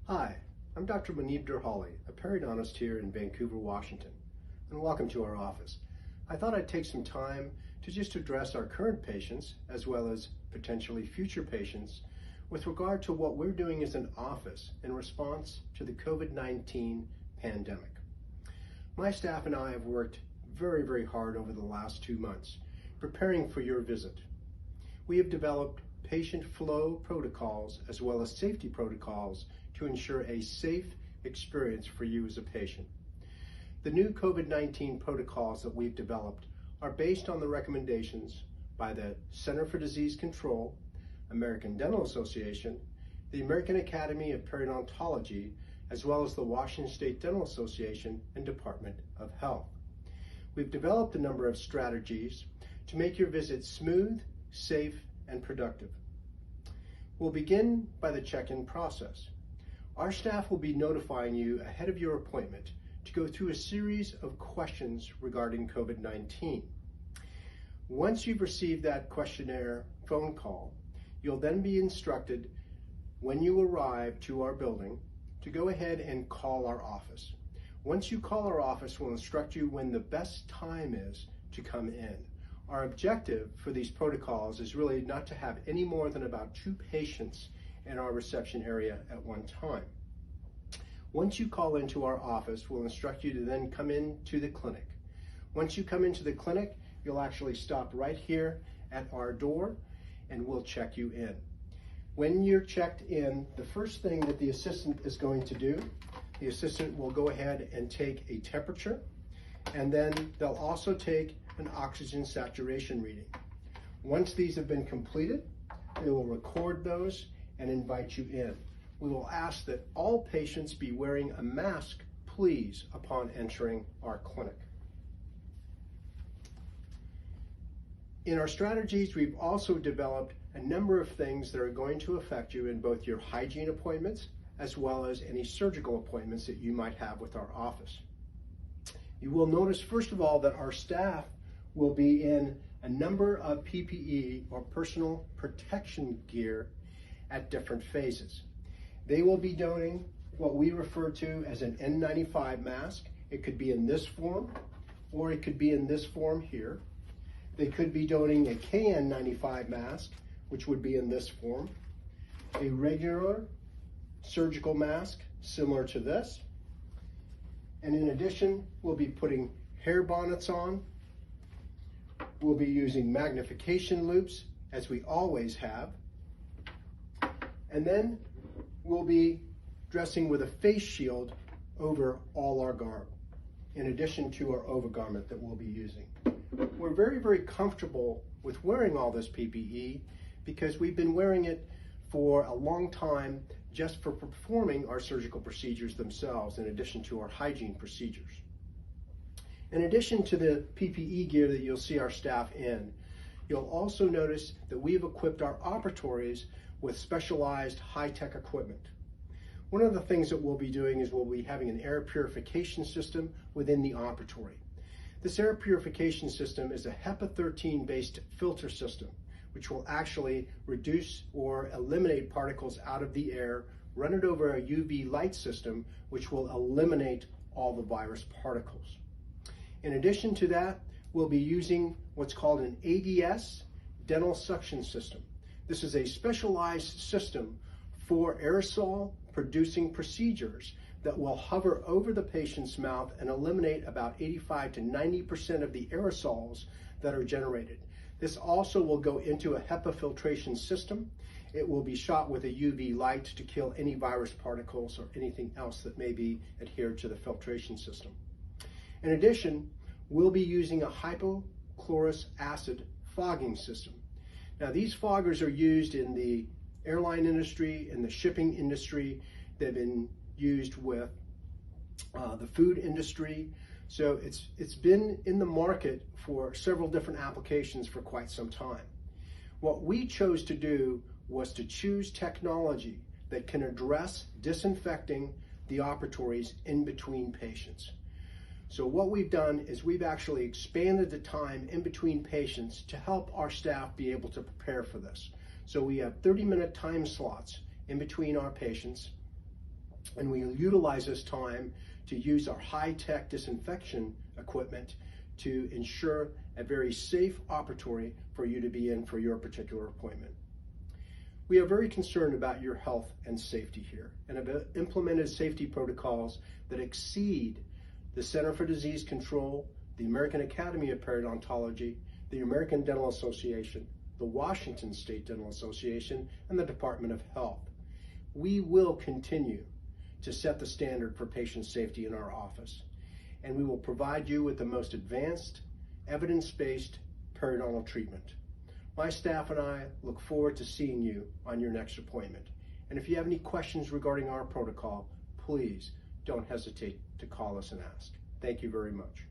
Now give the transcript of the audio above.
Hi, I'm Dr. Manib Durhali, a periodontist here in Vancouver, Washington, and welcome to our office. I thought I'd take some time to just address our current patients, as well as potentially future patients, with regard to what we're doing as an office in response to the COVID-19 pandemic. My staff and I have worked very hard over the last 2 months preparing for your visit. We have developed patient flow protocols as well as safety protocols to ensure a safe experience for you as a patient. The new COVID-19 protocols that we've developed are based on the recommendations by the Center for Disease Control, American Dental Association, the American Academy of Periodontology, as well as the Washington State Dental Association and Department of Health. We've developed a number of strategies to make your visit smooth, safe, and productive. We'll begin by the check-in process. Our staff will be notifying you ahead of your appointment to go through a series of questions regarding COVID-19. Once you've received that questionnaire phone call, you'll then be instructed when you arrive to our building to go ahead and call our office. Once you call our office, we'll instruct you when the best time is to come in. Our objective for these protocols is really not to have any more than about 2 patients in our reception area at one time. Once you call into our office, we'll instruct you to then come into the clinic. Once you come into the clinic, you'll actually stop right here at our door and we'll check you in. When you're checked in, the first thing that the assistant is going to do, the assistant will go ahead and take a temperature, and then they'll also take an oxygen saturation reading. Once these have been completed, they will record those and invite you in. We will ask that all patients be wearing a mask, please, upon entering our clinic. In our strategies, we've also developed a number of things that are going to affect you in both your hygiene appointments as well as any surgical appointments that you might have with our office. You will notice, first of all, that our staff will be in a number of PPE or personal protection gear at different phases. They will be donating what we refer to as an N95 mask. It could be in this form, or it could be in this form here. They could be donating a KN95 mask, which would be in this form, a regular surgical mask similar to this, and in addition, we'll be putting hair bonnets on. We'll be using magnification loops, as we always have. And then we'll be dressing with a face shield over all our garb, in addition to our overgarment that we'll be using. We're very comfortable with wearing all this PPE because we've been wearing it for a long time just for performing our surgical procedures themselves, in addition to our hygiene procedures. In addition to the PPE gear that you'll see our staff in, you'll also notice that we've equipped our operatories with specialized high-tech equipment. One of the things that we'll be doing is we'll be having an air purification system within the operatory. This air purification system is a HEPA 13 based filter system, which will actually reduce or eliminate particles out of the air, run it over a UV light system, which will eliminate all the virus particles. In addition to that, we'll be using what's called an ADS dental suction system. This is a specialized system for aerosol producing procedures that will hover over the patient's mouth and eliminate about 85 to 90% of the aerosols that are generated. This also will go into a HEPA filtration system. It will be shot with a UV light to kill any virus particles or anything else that may be adhered to the filtration system. In addition, we'll be using a hypochlorous acid fogging system. Now, these foggers are used in the airline industry, in the shipping industry. They've been used with the food industry. So it's been in the market for several different applications for quite some time. What we chose to do was to choose technology that can address disinfecting the operatories in between patients. So what we've done is we've actually expanded the time in between patients to help our staff be able to prepare for this. So we have 30-minute time slots in between our patients. And we utilize this time to use our high-tech disinfection equipment to ensure a very safe operatory for you to be in for your particular appointment. We are very concerned about your health and safety here and have implemented safety protocols that exceed the Center for Disease Control, the American Academy of Periodontology, the American Dental Association, the Washington State Dental Association, and the Department of Health. We will continue to set the standard for patient safety in our office, and we will provide you with the most advanced, evidence-based periodontal treatment. My staff and I look forward to seeing you on your next appointment. And if you have any questions regarding our protocol, please don't hesitate to call us and ask. Thank you very much.